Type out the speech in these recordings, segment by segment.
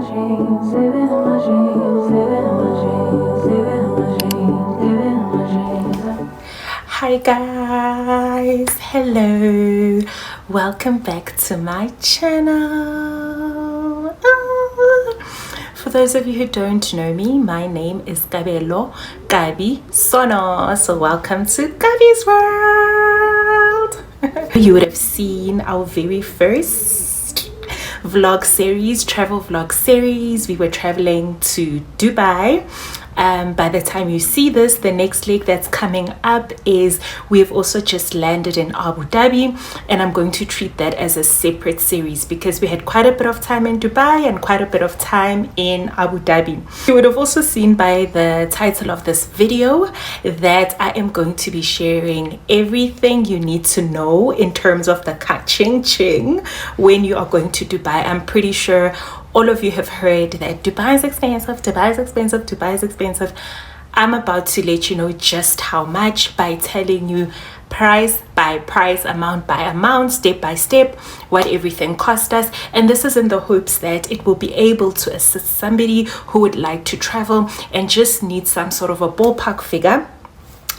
Hi guys, hello, welcome back to my channel. For those of you who don't know me, my name is Kabi Sono, so welcome to Kabi's world. You would have seen our very first vlog series, travel vlog series. We were traveling to Dubai. By the time you see this, the next leg that's coming up is we've also just landed in Abu Dhabi, and I'm going to treat that as a separate series because we had quite a bit of time in Dubai and quite a bit of time in Abu Dhabi. You would have also seen by the title of this video that I am going to be sharing everything you need to know in terms of the ka-ching when you are going to Dubai. I'm pretty sure all of you have heard that Dubai is expensive, Dubai is expensive, Dubai is expensive. I'm about to let you know just how much by telling you price by price, amount by amount, step by step, what everything cost us. And this is in the hopes that it will be able to assist somebody who would like to travel and just need some sort of a ballpark figure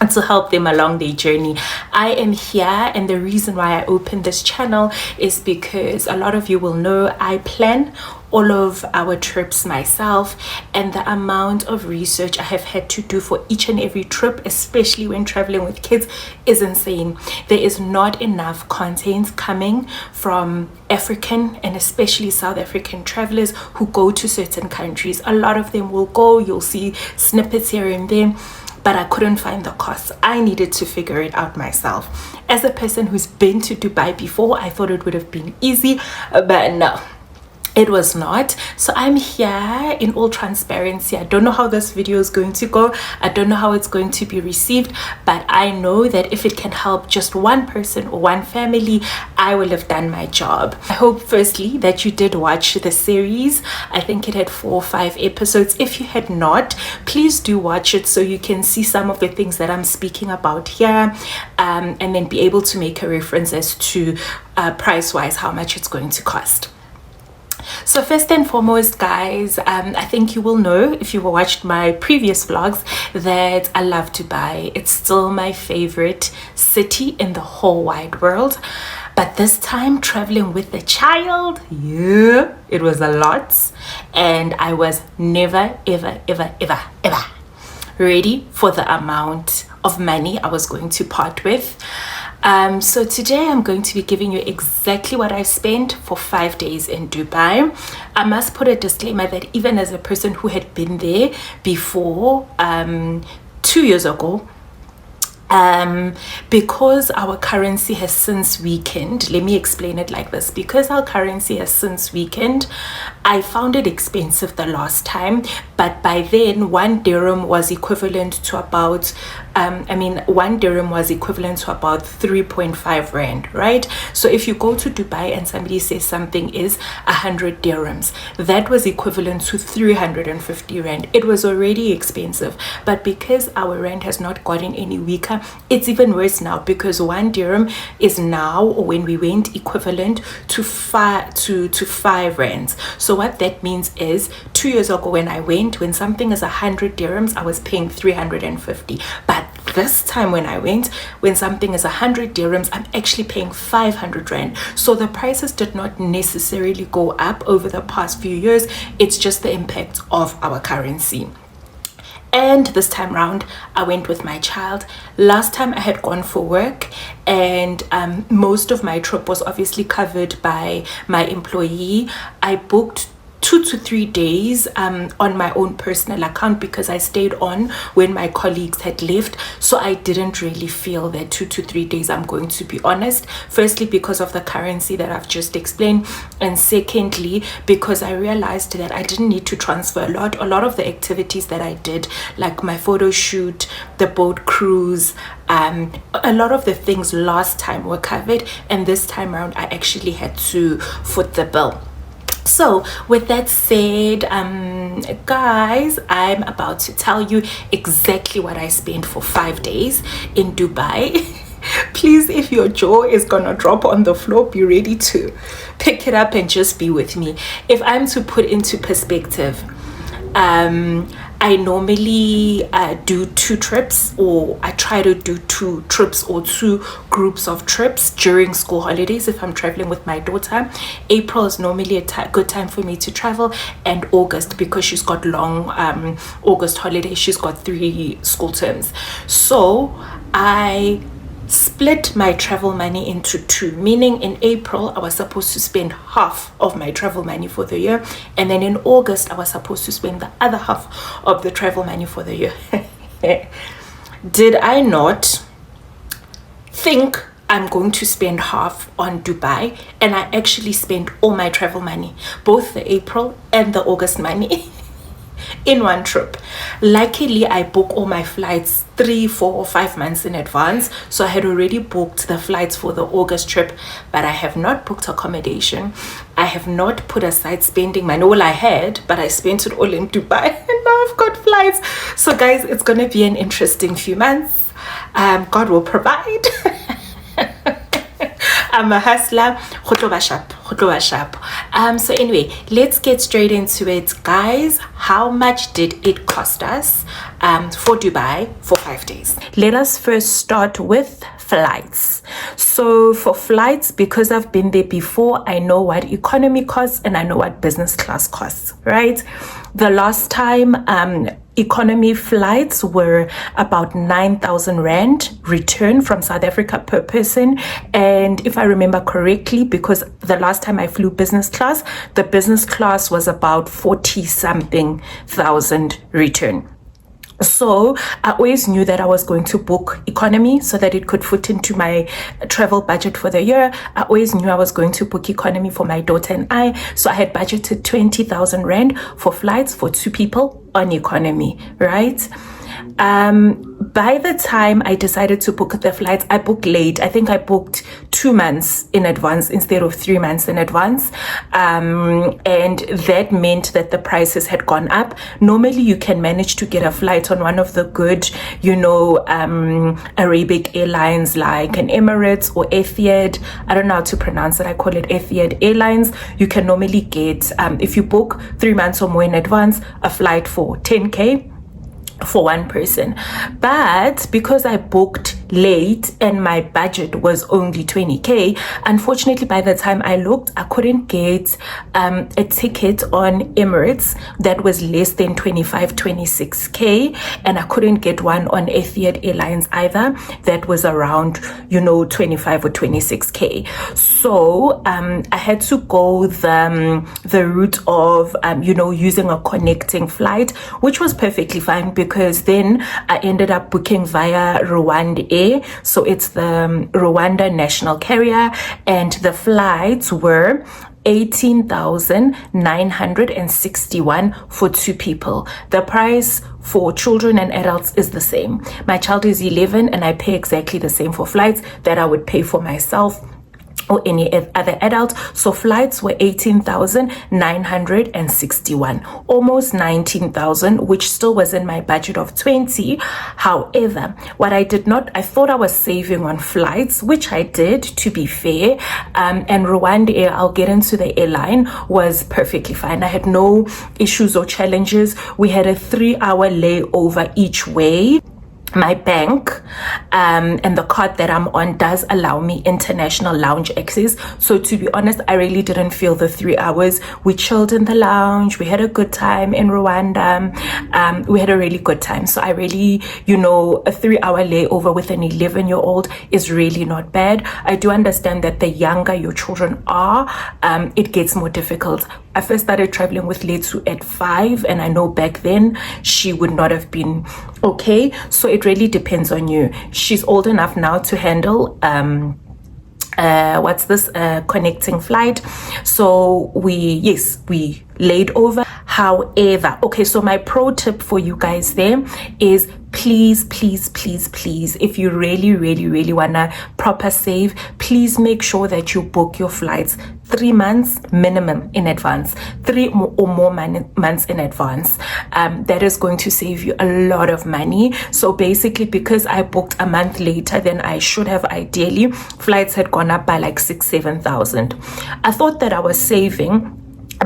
and to help them along their journey. I am here, and the reason why I opened this channel is because a lot of you will know I plan all of our trips myself, and the amount of research I have had to do for each and every trip, especially when traveling with kids, is insane. There is not enough content coming from African and especially South African travelers who go to certain countries. A lot of them will go, you'll see snippets here and there, but I couldn't find the costs. I needed to figure it out myself. As a person who's been to Dubai before, I thought it would have been easy, but no, it was not. So I'm here in all transparency. I don't know how this video is going to go. I don't know how it's going to be received, but I know that if it can help just one person or one family, I will have done my job. I hope firstly that you did watch the series. I think it had 4 or 5 episodes. If you had not, please do watch it so you can see some of the things that I'm speaking about here, and then be able to make a reference as to price wise how much it's going to cost. So first and foremost, guys, I think you will know if you watched my previous vlogs that I love Dubai. It's still my favorite city in the whole wide world. But this time traveling with the child, yeah, it was a lot. And I was never, ever ready for the amount of money I was going to part with. So today I'm going to be giving you exactly what I spent for 5 days in Dubai. I must put a disclaimer that even as a person who had been there before, 2 years ago, because our currency has since weakened, let me explain it like this. Because our currency has since weakened, I found it expensive the last time, but by then 1 dirham was equivalent to about 1 dirham was equivalent to about 3.5 rand, right? So if you go to Dubai and somebody says something is 100 dirhams, that was equivalent to 350 rand. It was already expensive, but because our rand has not gotten any weaker, it's even worse now, because 1 dirham is now, or when we went, equivalent to 5 rands. So what that means is 2 years ago when I went, when something is 100 dirhams, I was paying 350. But this time when I went, when something is 100 dirhams, I'm actually paying 500 rand. So the prices did not necessarily go up over the past few years. It's just the impact of our currency. And this time round, I went with my child. Last time I had gone for work, and most of my trip was obviously covered by my employee. I booked 2 to 3 days on my own personal account because I stayed on when my colleagues had left. So I didn't really feel that 2 to 3 days, I'm going to be honest. Firstly, because of the currency that I've just explained, and secondly, because I realized that I didn't need to transfer a lot. A lot of the activities that I did, like my photo shoot, the boat cruise, a lot of the things last time were covered, and this time around I actually had to foot the bill. So with that said, guys, I'm about to tell you exactly what I spent for 5 days in Dubai. Please, if your jaw is gonna drop on the floor, be ready to pick it up and just be with me. If I'm to put into perspective, I normally do 2 trips, or I try to do 2 trips or 2 groups of trips during school holidays if I'm traveling with my daughter. April is normally a good time for me to travel, and August, because she's got long August holidays. She's got 3 school terms. So I split my travel money into 2, meaning in April I was supposed to spend half of my travel money for the year, and then in August I was supposed to spend the other half of the travel money for the year. Did I not think I'm going to spend half on Dubai, and I actually spent all my travel money, both the April and the August money, in one trip. Luckily, I booked all my flights 3, 4, or 5 months in advance, so I had already booked the flights for the August trip, but I have not booked accommodation. I have not put aside spending money. All I had, but I spent it all in Dubai, and now I've got flights. So guys, it's gonna be an interesting few months. God will provide. I'm a hustler. So anyway, let's get straight into it, guys. How much did it cost us for Dubai for 5 days? Let us first start with flights. So for flights, because I've been there before, I know what economy costs and I know what business class costs, right? The last time economy flights were about 9,000 rand return from South Africa per person, and if I remember correctly, because the last time I flew business class, the business class was about 40 something thousand return. So I always knew that I was going to book economy so that it could fit into my travel budget for the year. I always knew I was going to book economy for my daughter and I. So I had budgeted 20,000 rand for flights for 2 people on economy, right? By the time I decided to book the flights, I booked late. I think I booked 2 months in advance instead of 3 months in advance. And that meant that the prices had gone up. Normally you can manage to get a flight on one of the good, Arabic airlines like an Emirates or Etihad. I don't know how to pronounce it. I call it Etihad Airlines. You can normally get, if you book 3 months or more in advance, a flight for 10K for 1 person. But because I booked late and my budget was only 20K, unfortunately by the time I looked, I couldn't get a ticket on Emirates that was less than 26K, and I couldn't get one on Etihad Airlines either that was around 25 or 26K. So I had to go the route of using a connecting flight, which was perfectly fine, because then I ended up booking via Rwanda Air. So it's the Rwanda national carrier, and the flights were 18,961 for 2 people. The price for children and adults is the same. My child is 11 and I pay exactly the same for flights that I would pay for myself or any other adult. So flights were 18,961, almost 19,000, which still was in my budget of 20. However, what I did not, I thought I was saving on flights, which I did, to be fair. And Rwanda Air, I'll get into the airline, was perfectly fine. I had no issues or challenges. We had a 3-hour layover each way. My bank and the card that I'm on does allow me international lounge access. So to be honest, I really didn't feel the 3 hours. We chilled in the lounge. We had a good time in Rwanda. We had a really good time. So I really, a 3-hour layover with an 11-year-old is really not bad. I do understand that the younger your children are, it gets more difficult. I first started traveling with Letu at 5, and I know back then she would not have been okay. So it really depends on you. She's old enough now to handle connecting flight. So we laid over. However, okay, so my pro tip for you guys there is, please, please, please, please, if you really, really, really wanna proper save, please make sure that you book your flights 3 months minimum in advance, 3 or more months in advance. That is going to save you a lot of money. So basically, because I booked a month later than I should have, ideally, flights had gone up by like 6,000-7,000. I thought that I was saving,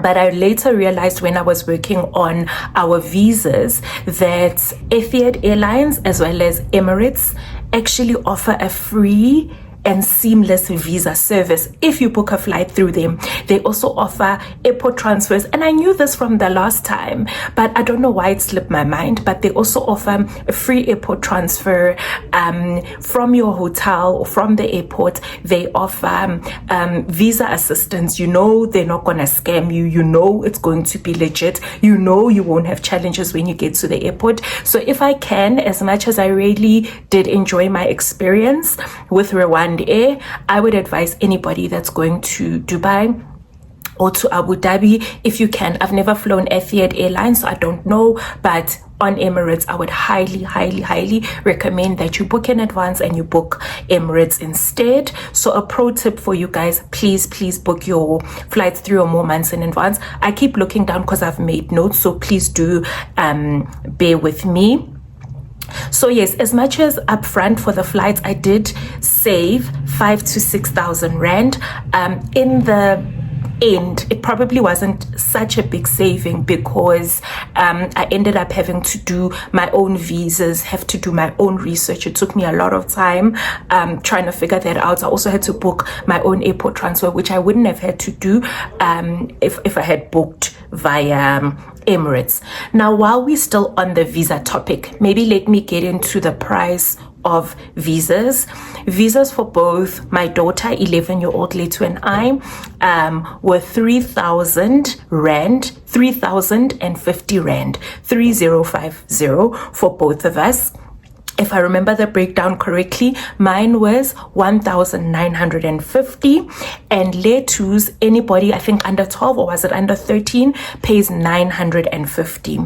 but I later realized when I was working on our visas that Etihad Airlines as well as Emirates actually offer a free and seamless visa service. If you book a flight through them, they also offer airport transfers. And I knew this from the last time, but I don't know why it slipped my mind. But they also offer a free airport transfer from your hotel or from the airport. They offer visa assistance. You know they're not gonna scam you. You know it's going to be legit. You know you won't have challenges when you get to the airport. So if I can, as much as I really did enjoy my experience with Rwanda Air, I would advise anybody that's going to Dubai or to Abu Dhabi, if you can. I've never flown Etihad Airlines, so I don't know, but on Emirates, I would highly, highly, highly recommend that you book in advance and you book Emirates instead. So a pro tip for you guys, please, please book your flights 3 or more months in advance. I keep looking down because I've made notes, so please do bear with me. So yes, as much as upfront for the flights, I did save 5,000 to 6,000 rand. In the end, it probably wasn't such a big saving because I ended up having to do my own visas, have to do my own research. It took me a lot of time trying to figure that out. I also had to book my own airport transfer, which I wouldn't have had to do if I had booked via Emirates. Now, while we're still on the visa topic, maybe let me get into the price of visas. Visas for both my daughter, 11-year-old Letu, and I were 3,000 rand, 3,050 rand, 3,050 for both of us. If I remember the breakdown correctly, mine was 1,950, and Letu's, anybody I think under 12 or was it under 13, pays 950.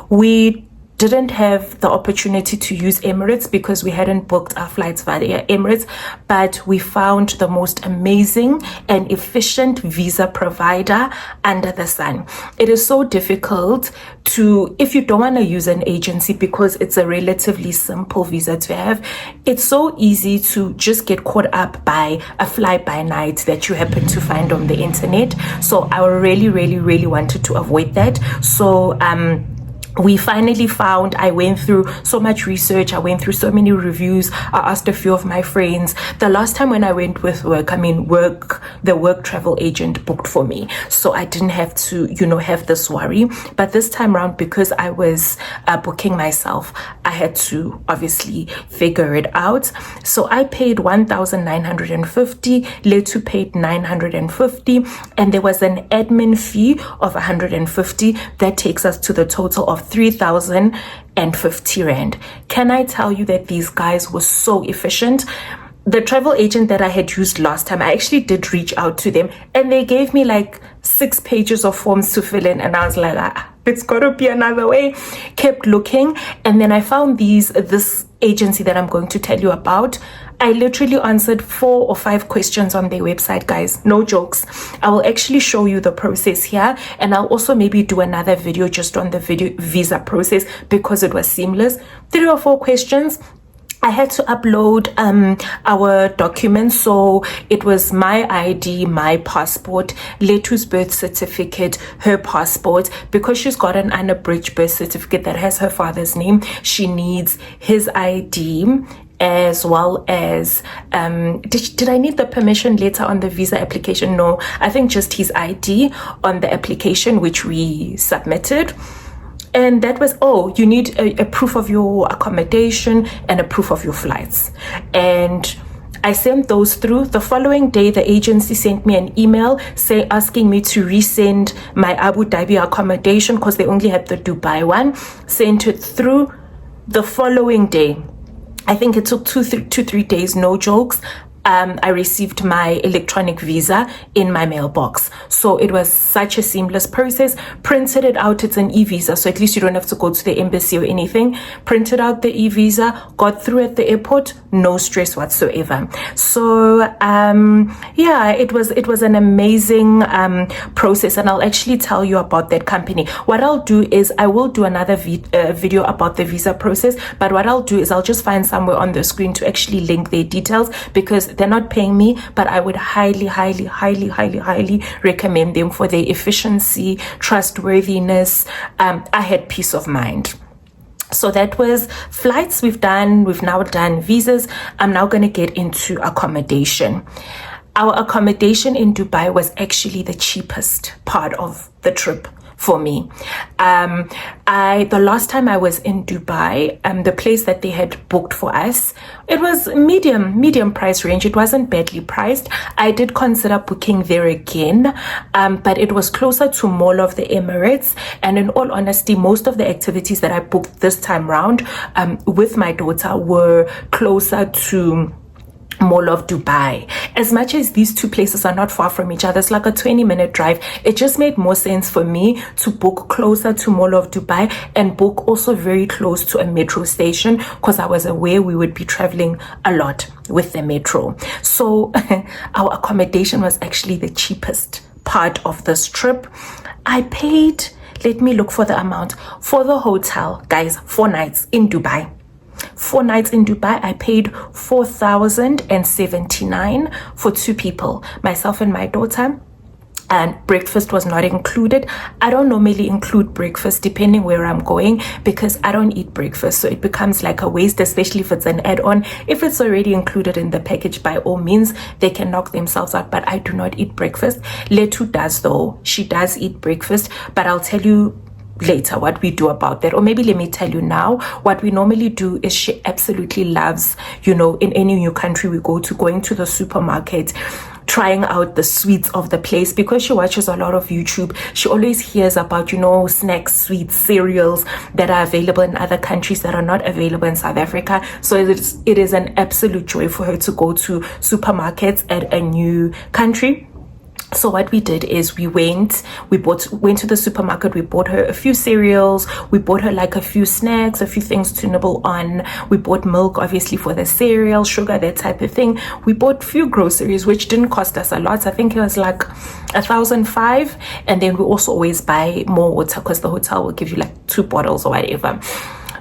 We didn't have the opportunity to use Emirates because we hadn't booked our flights via Emirates, but we found the most amazing and efficient visa provider under the sun. It is so difficult to, if you don't want to use an agency because it's a relatively simple visa to have, it's so easy to just get caught up by a fly-by-night that you happen to find on the internet. So I really, really, really wanted to avoid that. So we finally found, I went through so much research, I went through so many reviews, I asked a few of my friends. The last time when I went with work, the work travel agent booked for me, so I didn't have to, have this worry. But this time around, because I was booking myself, I had to obviously figure it out. So I paid 1,950, Letu paid 950, and there was an admin fee of 150. That takes us to the total of 3,050 rand. Can I tell you that these guys were so efficient? The travel agent that I had used last time, I actually did reach out to them, and they gave me like 6 pages of forms to fill in, and I was like, it's gotta be another way. Kept looking, and then I found this agency that I'm going to tell you about. I literally answered 4 or 5 questions on their website, guys. No jokes. I will actually show you the process here, and I'll also maybe do another video just on the visa process because it was seamless. 3 or 4 questions. I had to upload our documents, so it was my ID, my passport, Letu's birth certificate, her passport. Because she's got an unabridged birth certificate that has her father's name, she needs his ID, as well as did I need the permission letter on the visa application? No, I think just his ID on the application which we submitted. And that was, you need a proof of your accommodation and a proof of your flights. And I sent those through. The following day, the agency sent me an email asking me to resend my Abu Dhabi accommodation because they only had the Dubai one. Sent it through the following day. I think it took 2-3 days, no jokes. I received my electronic visa in my mailbox. So it was such a seamless process. Printed it out. It's an e-visa, so at least you don't have to go to the embassy or anything. Printed out the e-visa, got through at the airport, no stress whatsoever. So yeah, it was an amazing process, and I'll actually tell you about that company. What I'll do is I will do another video about the visa process, but what I'll do is I'll just find somewhere on the screen to actually link their details, because they're not paying me, but I would highly recommend them for their efficiency, trustworthiness. I had peace of mind. So that was flights. We've now done visas. I'm now going to get into accommodation. Our accommodation in Dubai was actually the cheapest part of the trip for me. The last time I was in Dubai, the place that they had booked for us, it was medium price range. It wasn't badly priced. I did consider booking there again, but it was closer to Mall of the Emirates. And in all honesty, most of the activities that I booked this time round with my daughter were closer to Mall of Dubai. As much as these two places are not far from each other, it's like a 20-minute drive. It just made more sense for me to book closer to Mall of Dubai and book also very close to a metro station, because I was aware we would be traveling a lot with the metro. So our accommodation was actually the cheapest part of this trip. I paid, let me look for the amount, for the hotel, guys, 4 nights in Dubai. 4 nights in Dubai, I paid 4,079 for 2 people, myself and my daughter, and breakfast was not included. I don't normally include breakfast depending where I'm going, because I don't eat breakfast, so it becomes like a waste, especially if it's an add-on. If it's already included in the package, by all means they can knock themselves out, but I do not eat breakfast. Letu does though. She does eat breakfast, but I'll tell you later what we do about that. Or maybe let me tell you now. What we normally do is, she absolutely loves, in any new country we go to, going to the supermarket, trying out the sweets of the place, because she watches a lot of YouTube. She always hears about, snacks, sweets, cereals that are available in other countries that are not available in South Africa. So it is an absolute joy for her to go to supermarkets at a new country. So what we did is we went to the supermarket. We bought her a few cereals. We bought her like a few snacks, a few things to nibble on. We bought milk, obviously, for the cereal, sugar, that type of thing. We bought few groceries, which didn't cost us a lot. I think it was like 1,500. And then we also always buy more water, because the hotel will give you like 2 bottles or whatever.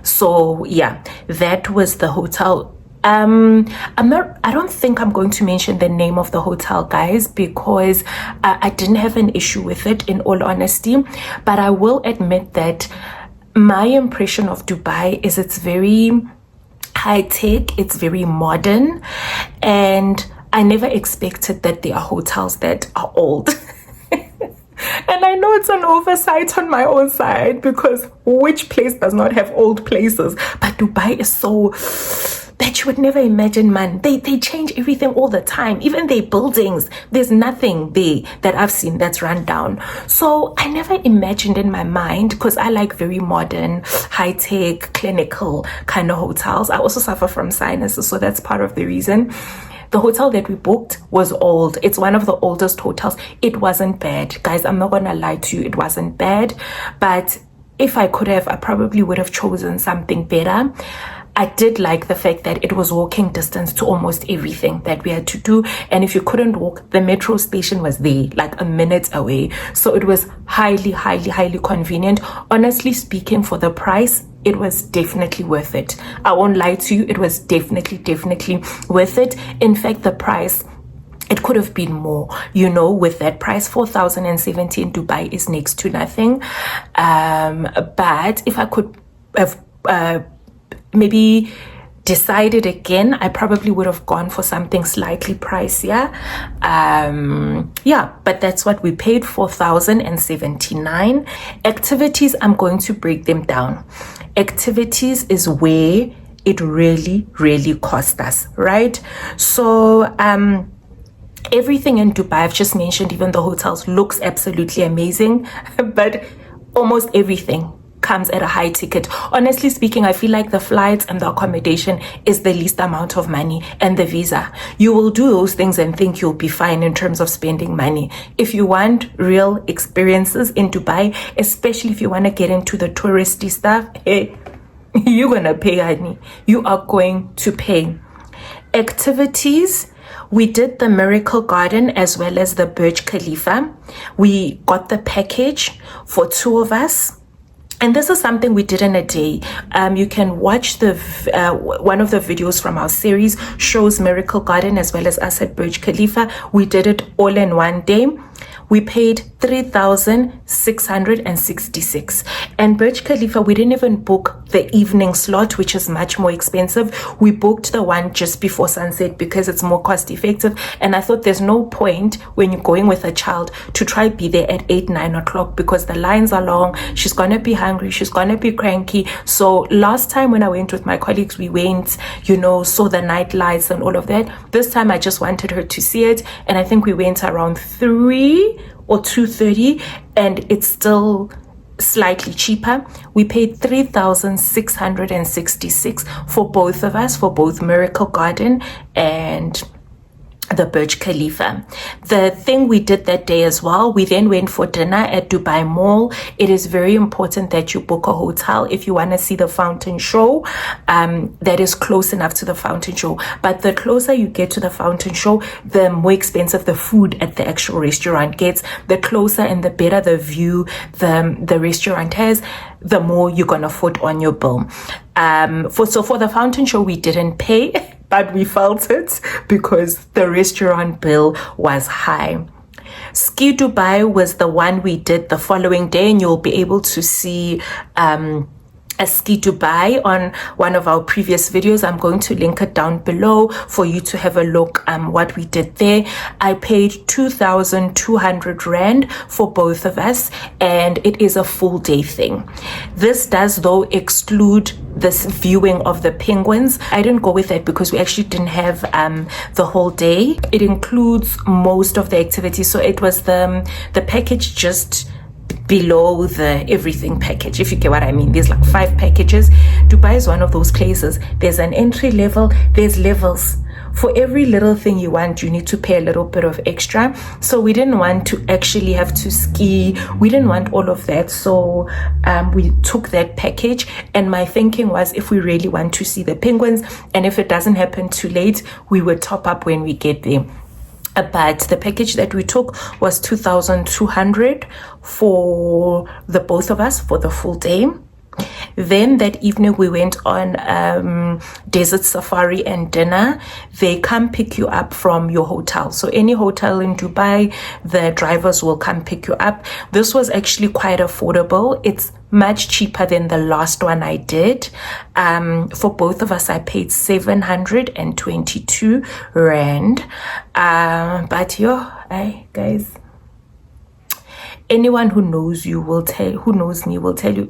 So yeah, that was the hotel. I don't think I'm going to mention the name of the hotel, guys, because I didn't have an issue with it, in all honesty. But I will admit that my impression of Dubai is it's very high tech, it's very modern, and I never expected that there are hotels that are old. And I know it's an oversight on my own side, because which place does not have old places? But Dubai is so that you would never imagine, man. They change everything all the time. Even their buildings, there's nothing there that I've seen that's run down. So I never imagined in my mind, because I like very modern, high-tech, clinical kind of hotels. I also suffer from sinuses, so that's part of the reason. The hotel that we booked was old. It's one of the oldest hotels. It wasn't bad, guys. I'm not gonna lie to you. It wasn't bad, but if I could have, I probably would have chosen something better. I did like the fact that it was walking distance to almost everything that we had to do. And if you couldn't walk, the metro station was there, like a minute away. So it was highly convenient. Honestly speaking, for the price, it was definitely worth it. I won't lie to you. It was definitely worth it. In fact, the price, it could have been more, with that price. 4,070 in Dubai is next to nothing. But if I could have maybe decided again, I probably would have gone for something slightly pricier. Yeah, but that's what we paid, 4,079. Activities, I'm going to break them down. Activities is where it really cost us, right? So everything in Dubai, I've just mentioned, even the hotels, looks absolutely amazing, but almost everything comes at a high ticket. Honestly speaking, I feel like the flights and the accommodation is the least amount of money, and the visa. You will do those things and think you'll be fine in terms of spending money. If you want real experiences in Dubai, especially if you want to get into the touristy stuff, hey, you're gonna pay, honey. You are going to pay. Activities, we did the Miracle Garden as well as the Burj Khalifa. We got the package for 2 of us. And this is something we did in a day. You can watch the one of the videos from our series shows Miracle Garden as well as us at Burj Khalifa. We did it all in one day. We paid 3,666. And Burj Khalifa, we didn't even book the evening slot, which is much more expensive. We booked the one just before sunset because it's more cost effective. And I thought there's no point when you're going with a child to try be there at 8, 9 o'clock because the lines are long. She's going to be hungry. She's going to be cranky. So last time when I went with my colleagues, we went, saw the night lights and all of that. This time I just wanted her to see it. And I think we went around 3 or 2:30, and it's still slightly cheaper. We paid 3,666 for both of us, for both Miracle Garden and the Burj Khalifa. The thing we did that day as well, we then went for dinner at Dubai Mall. It is very important that you book a hotel if you want to see the fountain show that is close enough to the fountain show. But the closer you get to the fountain show, the more expensive the food at the actual restaurant gets. The closer and the better the view the restaurant has, the more you're gonna foot on your bill. For the fountain show, we didn't pay, but we felt it because the restaurant bill was high. Ski Dubai was the one we did the following day, and you'll be able to see a Ski Dubai on one of our previous videos. I'm going to link it down below for you to have a look what we did there. I paid 2,200 Rand for both of us, and it is a full day thing. This does though exclude this viewing of the penguins. I didn't go with it because we actually didn't have the whole day. It includes most of the activities, so it was the package just below the everything package, if you get what I mean. There's like 5 packages. Dubai is one of those places. There's an entry level, there's levels. For every little thing you want, you need to pay a little bit of extra. So we didn't want to actually have to ski. We didn't want all of that. So we took that package. And my thinking was, if we really want to see the penguins, and if it doesn't happen too late, we would top up when we get there. But the package that we took was 2,200 for the both of us for the full day. Then that evening we went on desert safari and dinner. They come pick you up from your hotel. So any hotel in Dubai, the drivers will come pick you up. This was actually quite affordable. It's much cheaper than the last one I did. For both of us, I paid 722 Rand. But guys, anyone who knows me will tell you,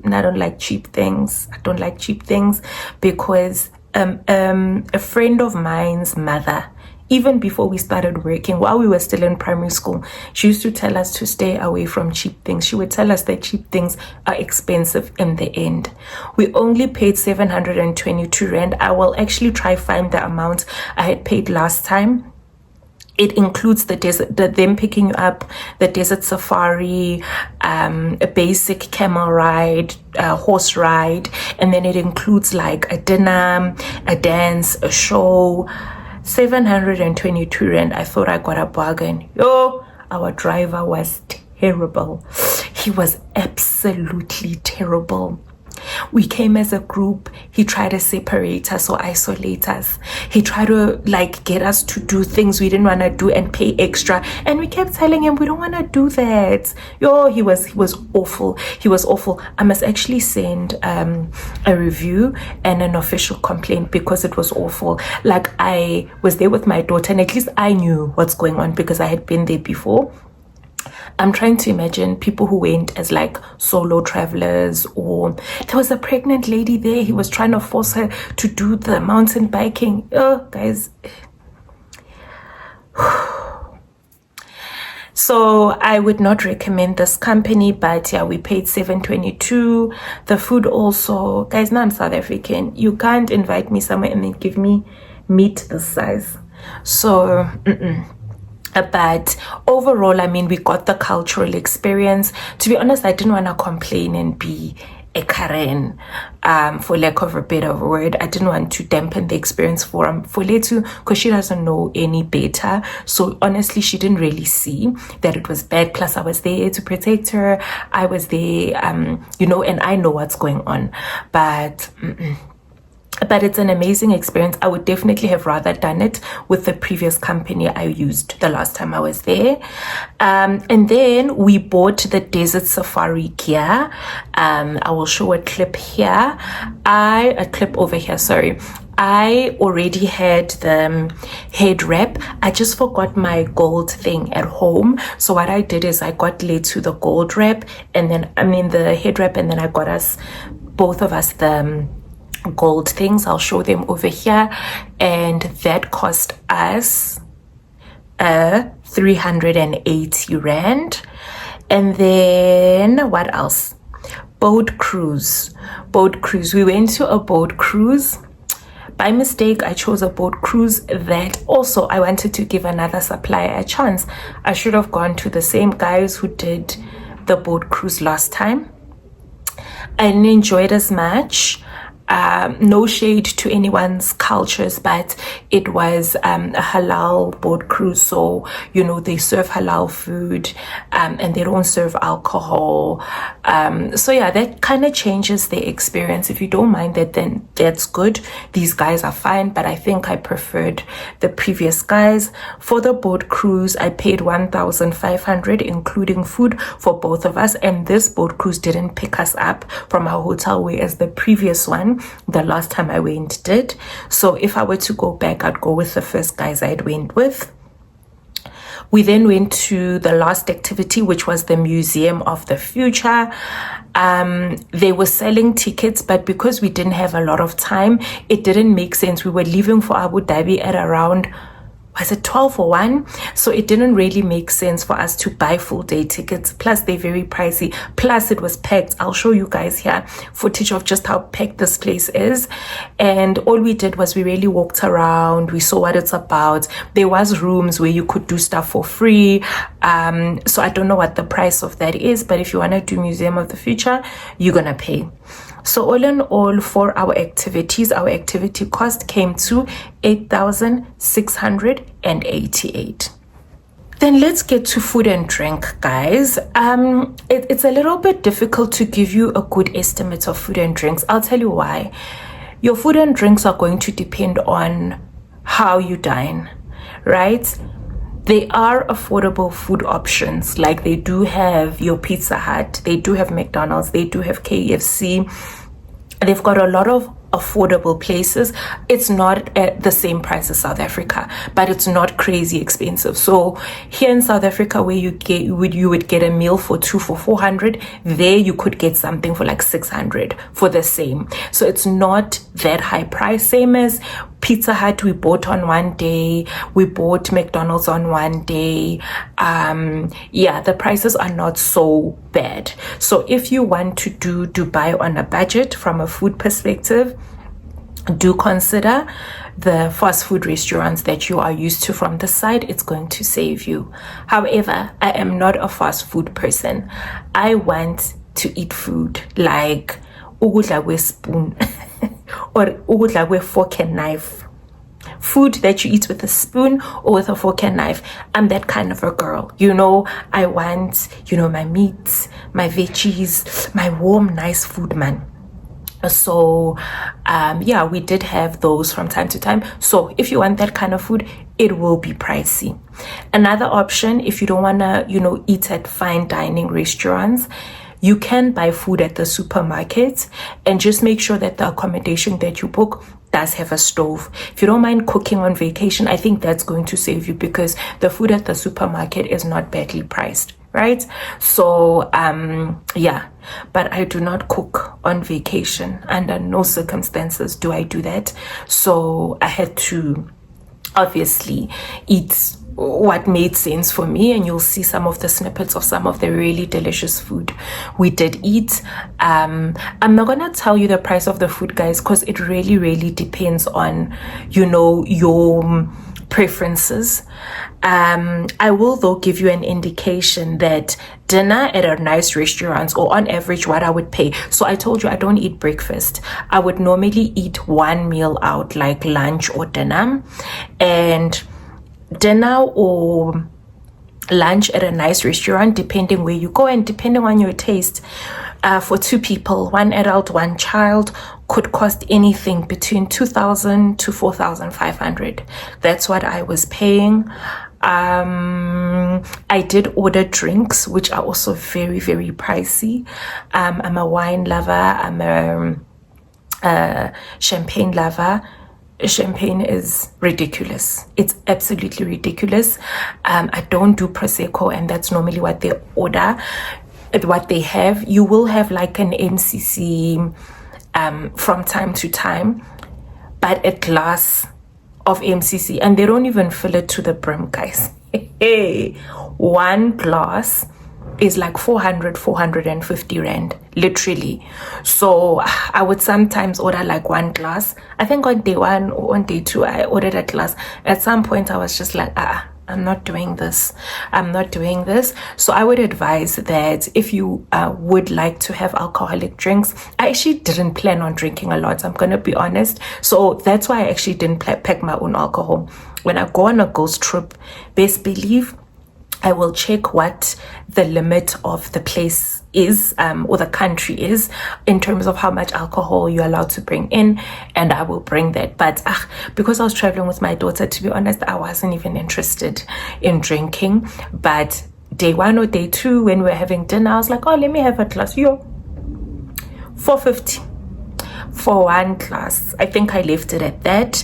I don't like cheap things. I don't like cheap things because a friend of mine's mother, even before we started working, while we were still in primary school, she used to tell us to stay away from cheap things. She would tell us that cheap things are expensive in the end. We only paid 722 Rand. I will actually try find the amount I had paid last time. It includes them picking you up, the desert safari, a basic camel ride, a horse ride, and then it includes like a dinner, a dance, a show. 722 Rand. I thought I got a bargain. Our driver was terrible. He was absolutely terrible. We came as a group. He tried to separate us or isolate us. He tried to get us to do things we didn't want to do and pay extra. And we kept telling him we don't want to do that. He was awful. He was awful. I must actually send a review and an official complaint because it was awful. I was there with my daughter and at least I knew what's going on because I had been there before. I'm trying to imagine people who went as solo travelers, or there was a pregnant lady there. He was trying to force her to do the mountain biking. Guys. So I would not recommend this company, but yeah, we paid $7.22. The food also, guys, now I'm South African. You can't invite me somewhere and then give me meat this size. So but overall, I mean, we got the cultural experience. To be honest, I didn't want to complain and be a Karen, for lack of a better word. I didn't want to dampen the experience for Letu, because she doesn't know any better. So honestly, she didn't really see that it was bad. Plus, I was there to protect her. I was there, you know, and I know what's going on. But it's an amazing experience. I would definitely have rather done it with the previous company I used the last time I was there. And then we bought the desert safari gear. I will show a clip here. A clip over here, sorry. I already had the head wrap. I just forgot my gold thing at home. So what I did is I got Letu the gold wrap, and then, the head wrap, and then I got both of us the gold things. I'll show them over here, and that cost us 380 rand. And then what else? Boat cruise. We went to a boat cruise. By mistake, I chose a boat cruise that also I wanted to give another supplier a chance. I should have gone to the same guys who did the boat cruise last time. I didn't enjoy it as much. No shade to anyone's cultures, but it was a halal boat cruise, so you know they serve halal food, and they don't serve alcohol. So yeah, that kind of changes the experience. If you don't mind that, then that's good. These guys are fine, but I think I preferred the previous guys. For the boat cruise, I paid 1,500 including food for both of us, and this boat cruise didn't pick us up from our hotel, whereas the previous one, the last time I went, did. So if I were to go back, I'd go with the first guys I'd went with. We then went to the last activity, which was the Museum of the Future. They were selling tickets, but because we didn't have a lot of time, it didn't make sense. We were leaving for Abu Dhabi at around, was it 12 or 1? So it didn't really make sense for us to buy full day tickets. Plus, they're very pricey. Plus, it was packed. I'll show you guys here footage of just how packed this place is. And all we did was we really walked around. We saw what it's about. There was rooms where you could do stuff for free. So I don't know what the price of that is, but if you want to do Museum of the Future, you're going to pay. So all in all, for our activities, our activity cost came to 8,688. Then let's get to food and drink, guys. It's a little bit difficult to give you a good estimate of food and drinks. I'll tell you why. Your food and drinks are going to depend on how you dine, right? They are affordable food options. Like they do have your Pizza Hut, they do have McDonald's, they do have KFC. They've got a lot of affordable places. It's not at the same price as South Africa, but it's not crazy expensive. So here in South Africa, where you would get a meal for 400, there you could get something for like 600 for the same. So it's not that high price. Same as Pizza Hut, we bought on one day. We bought McDonald's on one day. Yeah, the prices are not so bad. So if you want to do Dubai on a budget from a food perspective, do consider the fast food restaurants that you are used to from the side. It's going to save you. However, I am not a fast food person. I want to eat food like ukudla kwe spoon or ukudla kwe fork and knife. Food that you eat with a spoon or with a fork and knife. I'm that kind of a girl. You know, I want, my meats, my veggies, my warm, nice food, man. So yeah, we did have those from time to time. So if you want that kind of food, it will be pricey. Another option, if you don't want to eat at fine dining restaurants, you can buy food at the supermarket, and just make sure that the accommodation that you book does have a stove. If you don't mind cooking on vacation, I think that's going to save you, because the food at the supermarket is not badly priced, right? So yeah, but I do not cook on vacation. Under no circumstances do I do that. So I had to obviously eat what made sense for me, and you'll see some of the snippets of some of the really delicious food we did eat. I'm not gonna tell you the price of the food, guys, because it really depends on, you know, your preferences. I will though give you an indication that dinner at a nice restaurant, or on average what I would pay. So I told you I don't eat breakfast. I would normally eat one meal out, like lunch or dinner, and dinner or lunch at a nice restaurant, depending where you go and depending on your taste, for 2 people, 1 adult, 1 child, could cost anything between 2,000 to 4,500. That's what I was paying. I did order drinks, which are also very pricey. I'm a wine lover. I'm a champagne lover. Champagne is ridiculous. It's absolutely ridiculous. I don't do Prosecco, and that's normally what they order, what they have. You will have like an MCC from time to time, but a glass of MCC, and they don't even fill it to the brim, guys. Hey, 1 glass is like 450 rand, literally. So I would sometimes order like 1 glass. I think on day 1 or on day 2 I ordered a glass. At some point I was just like, I'm not doing this. So I would advise that if you would like to have alcoholic drinks, I actually didn't plan on drinking a lot, I'm gonna be honest. So that's why I actually didn't pack my own alcohol. When I go on a ghost trip, best believe I will check what the limit of the place is, or the country is, in terms of how much alcohol you're allowed to bring in, and I will bring that. But because I was traveling with my daughter, to be honest, I wasn't even interested in drinking. But day 1 or day 2, when we were having dinner, I was like, oh, let me have a glass. 450 for 1 glass. I think I left it at that.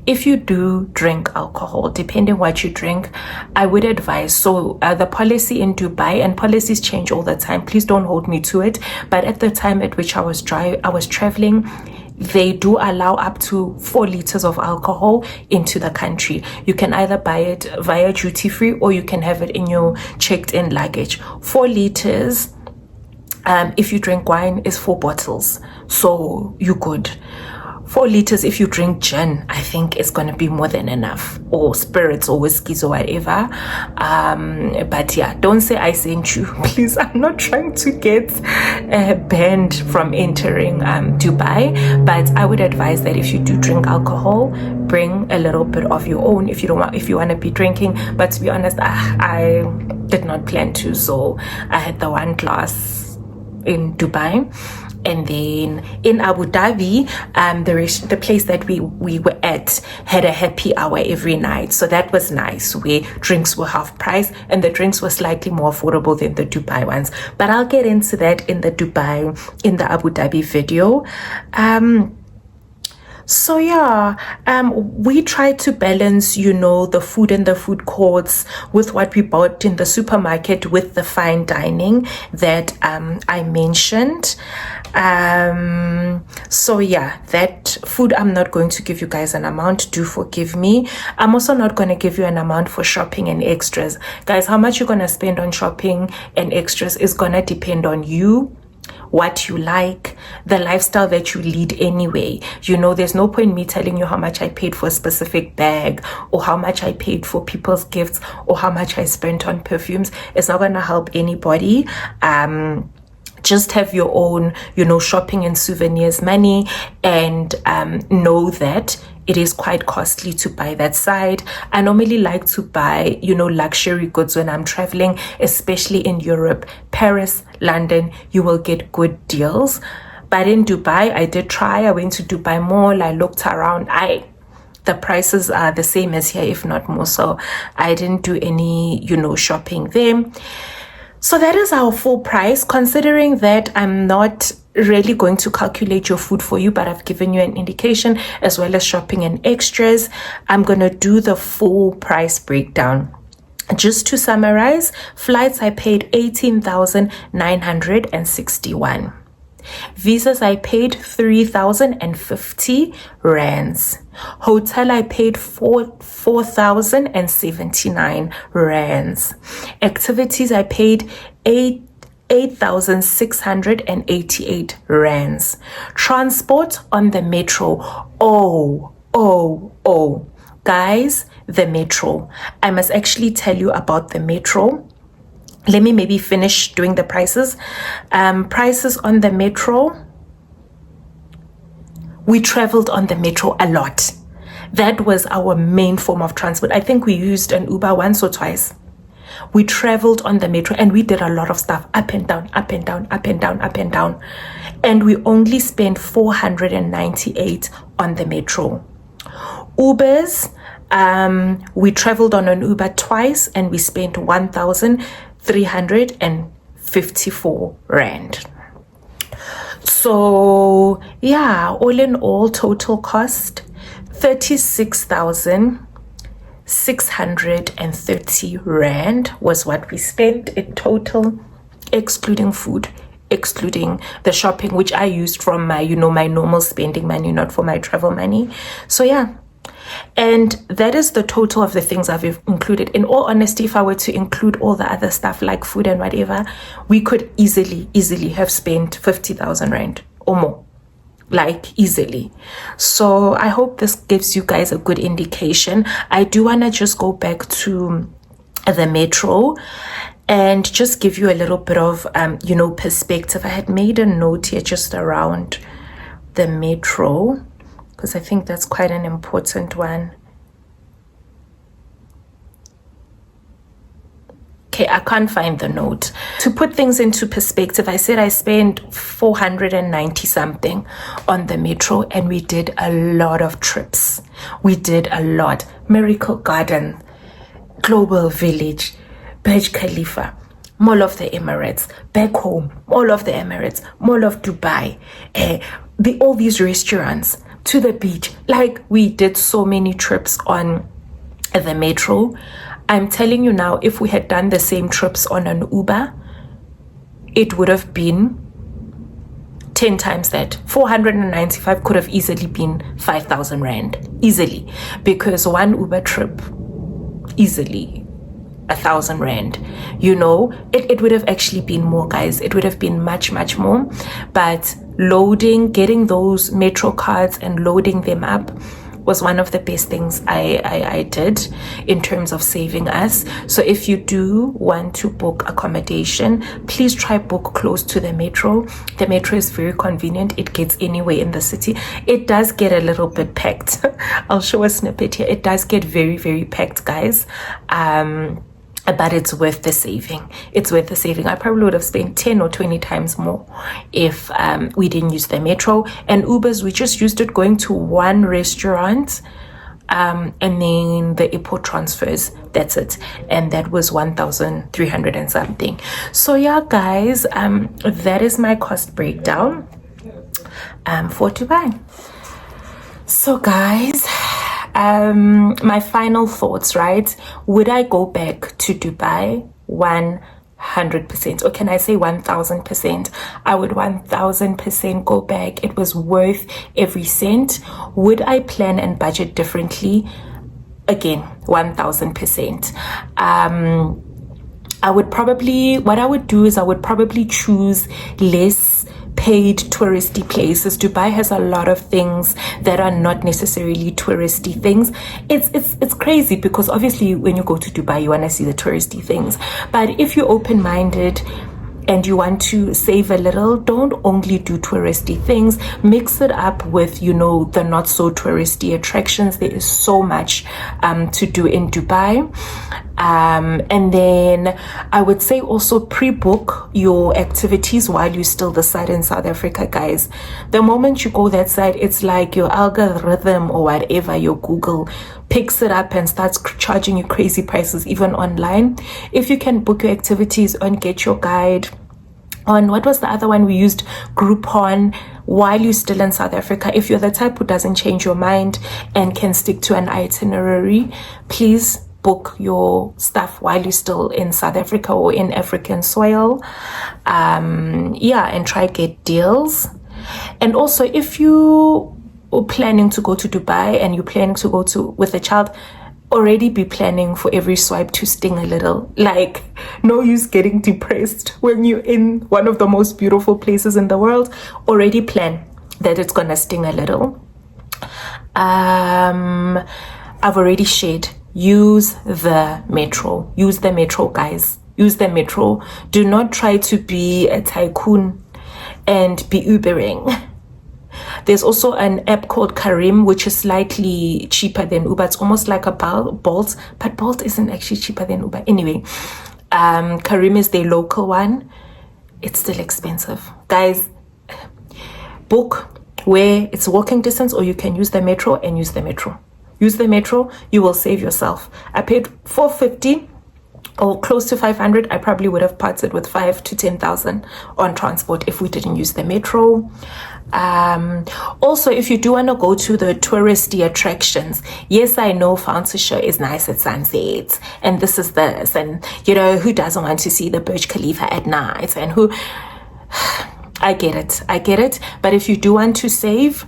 If you do drink alcohol, depending what you drink, I would advise, so the policy in Dubai, and policies change all the time, please don't hold me to it, but at the time at which I was traveling, they do allow up to 4 liters of alcohol into the country. You can either buy it via duty free, or you can have it in your checked in luggage. 4 liters, if you drink wine, is 4 bottles, so you good. 4 liters if you drink gin, I think it's going to be more than enough, or spirits or whiskeys or whatever. But yeah, don't say I sent you, please. I'm not trying to get banned from entering Dubai, but I would advise that if you do drink alcohol, bring a little bit of your own if you want to be drinking. But to be honest, I did not plan to, so I had the 1 glass in Dubai. And then in Abu Dhabi, the place that we were at had a happy hour every night, so that was nice, where drinks were half price and the drinks were slightly more affordable than the Dubai ones. But I'll get into that in the Abu Dhabi video. So yeah, we try to balance, you know, the food in the food courts with what we bought in the supermarket with the fine dining that I mentioned. So yeah, that food, I'm not going to give you guys an amount, do forgive me. I'm also not going to give you an amount for shopping and extras. Guys, how much you're going to spend on shopping and extras is going to depend on you, what you like, the lifestyle that you lead anyway. You know, there's no point in me telling you how much I paid for a specific bag, or how much I paid for people's gifts, or how much I spent on perfumes. It's not gonna help anybody. Just have your own, you know, shopping and souvenirs money, and know that it is quite costly to buy that side. I normally like to buy, you know, luxury goods when I'm traveling, especially in Europe. Paris, London, you will get good deals. But in Dubai, I did try. I went to Dubai Mall. I looked around. The prices are the same as here, if not more. So I didn't do any, you know, shopping there. So that is our full price, considering that I'm not really going to calculate your food for you, but I've given you an indication, as well as shopping and extras. I'm going to do the full price breakdown. Just to summarize, flights I paid 18,961. Visas, I paid 3,050 rands. Hotel, I paid 4,079 rands. Activities, I paid 8,688 rands. Transport on the metro. Guys, the metro. I must actually tell you about the metro. Let me maybe finish doing the prices. Prices on the metro. We traveled on the metro a lot. That was our main form of transport. I think we used an Uber once or twice. We traveled on the metro and we did a lot of stuff, up and down, up and down, up and down, up and down. And we only spent 498 on the metro. Ubers, we traveled on an Uber twice and we spent 1,354 rand. So yeah, all in all, total cost 36,630 rand was what we spent in total, excluding food, excluding the shopping, which I used from my, my normal spending money, not for my travel money. So yeah. And that is the total of the things I've included. In all honesty, if I were to include all the other stuff like food and whatever, we could easily have spent 50,000 rand or more, like easily. So I hope this gives you guys a good indication. I do want to just go back to the metro and just give you a little bit of, perspective. I had made a note here just around the metro, because I think that's quite an important one. Okay, I can't find the note. To put things into perspective, I said I spent 490 something on the metro and we did a lot of trips. We did a lot. Miracle Garden, Global Village, Burj Khalifa, Mall of the Emirates, back home, Mall of the Emirates, Mall of Dubai, all these restaurants, to the beach. Like, we did so many trips on the metro. I'm telling you now, if we had done the same trips on an Uber, it would have been 10 times that. 495 could have easily been 5,000 rand, easily, because one Uber trip, easily 1,000 rand. It would have actually been more, guys. It would have been much more. But getting those metro cards and loading them up was one of the best things I did in terms of saving us. So if you do want to book accommodation, please try book close to the metro. The metro is very convenient. It gets anywhere in the city. It does get a little bit packed. I'll show a snippet here. It does get very, very packed, guys. But it's worth the saving. It's worth the saving. I probably would have spent 10 or 20 times more if we didn't use the metro. And Ubers, we just used it going to one restaurant and then the airport transfers. That's it. And that was 1,300 and something. So yeah, guys, that is my cost breakdown for Dubai. So guys, my final thoughts, right? Would I go back to Dubai? 100%, or can I say 1,000%? I would 1,000% go back. It was worth every cent. Would I plan and budget differently? Again, 1,000%. What I would do is I would probably choose less paid touristy places. Dubai has a lot of things that are not necessarily touristy things. It's crazy because obviously when you go to Dubai you want to see the touristy things, but if you're open-minded and you want to save a little, don't only do touristy things. Mix it up with, the not so touristy attractions. There is so much to do in Dubai. And then I would say also pre-book your activities while you still decide in South Africa, guys. The moment you go that side, it's like your algorithm or whatever, your Google picks it up and starts charging you crazy prices even online. If you can book your activities and get your guide on, what was the other one we used, Groupon, while you're still in South Africa. If you're the type who doesn't change your mind and can stick to an itinerary, please book your stuff while you're still in South Africa or in African soil. And try get deals. And also, if you are planning to go to Dubai and you're planning to go to with a child, already be planning for every swipe to sting a little. Like, no use getting depressed when you're in one of the most beautiful places in the world. Already plan that it's gonna sting a little. I've already shared, use the metro. Use the metro, guys. Use the metro. Do not try to be a tycoon and be Ubering. There's also an app called Karim, which is slightly cheaper than Uber. It's almost like a Bolt, but Bolt isn't actually cheaper than Uber. Anyway, Karim is the local one. It's still expensive. Guys, book where it's walking distance, or you can use the metro and use the metro. Use the metro, you will save yourself. I paid $450 or close to 500. I probably would have parted with 5 to 10,000 on transport if we didn't use the metro. Also, if you do want to go to the touristy attractions, yes, I know Fountain Show is nice at sunset, and this is this, and you know, who doesn't want to see the Burj Khalifa at night, and who I get it. But if you do want to save,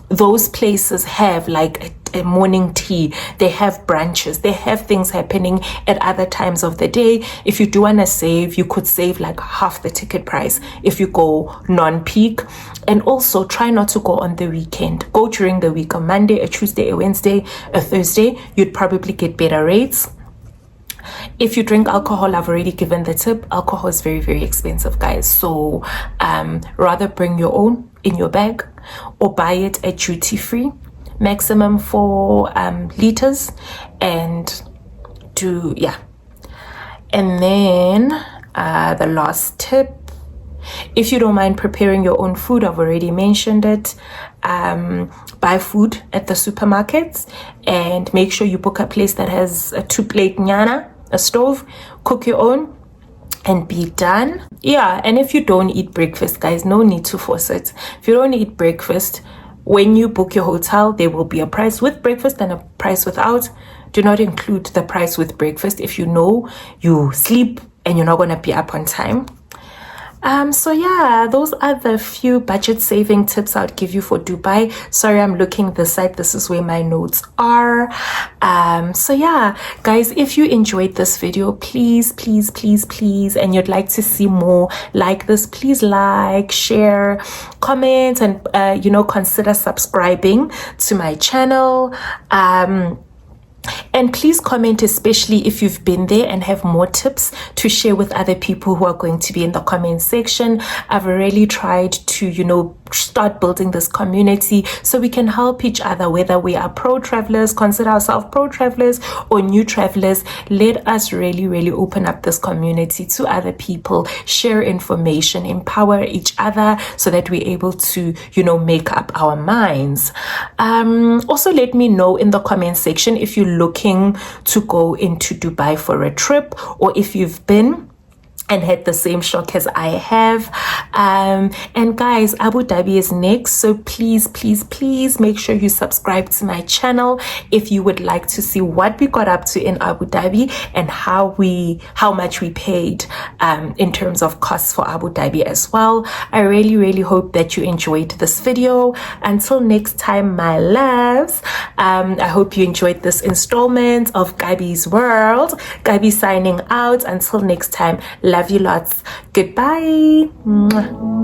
those places have like a morning tea, they have brunches, they have things happening at other times of the day. If you do want to save, you could save like half the ticket price if you go non-peak. And also try not to go on the weekend. Go during the week, a Monday, a Tuesday, a Wednesday, a Thursday. You'd probably get better rates. If you drink alcohol, I've already given the tip. Alcohol is very, very expensive, guys. So rather bring your own in your bag or buy it at duty free, maximum 4 liters, and and then the last tip, if you don't mind preparing your own food, I've already mentioned it. Buy food at the supermarkets and make sure you book a place that has a 2-plate nyana, a stove. Cook your own and be done. Yeah, and if you don't eat breakfast, guys, no need to force it. If you don't eat breakfast, when you book your hotel, there will be a price with breakfast and a price without. Do not include the price with breakfast if you know you sleep and you're not going to be up on time. So yeah, those are the few budget saving tips I'd give you for Dubai. Sorry, I'm looking this side. This is where my notes are. So yeah, guys, if you enjoyed this video, please, and you'd like to see more like this, please like, share, comment, and consider subscribing to my channel. And please comment, especially if you've been there and have more tips to share with other people who are going to be in the comment section. I've really tried to, start building this community so we can help each other, whether we are pro travelers, consider ourselves pro travelers, or new travelers. Let us really open up this community to other people, share information, empower each other so that we're able to, make up our minds. Also, let me know in the comment section if you're looking to go into Dubai for a trip, or if you've been and had the same shock as I have. And guys, Abu Dhabi is next, so please make sure you subscribe to my channel if you would like to see what we got up to in Abu Dhabi and how much we paid in terms of costs for Abu Dhabi as well. I really hope that you enjoyed this video. Until next time, my loves, I hope you enjoyed this installment of Kabi's World. Kabi signing out. Until next time, love you lots. Goodbye. Mwah.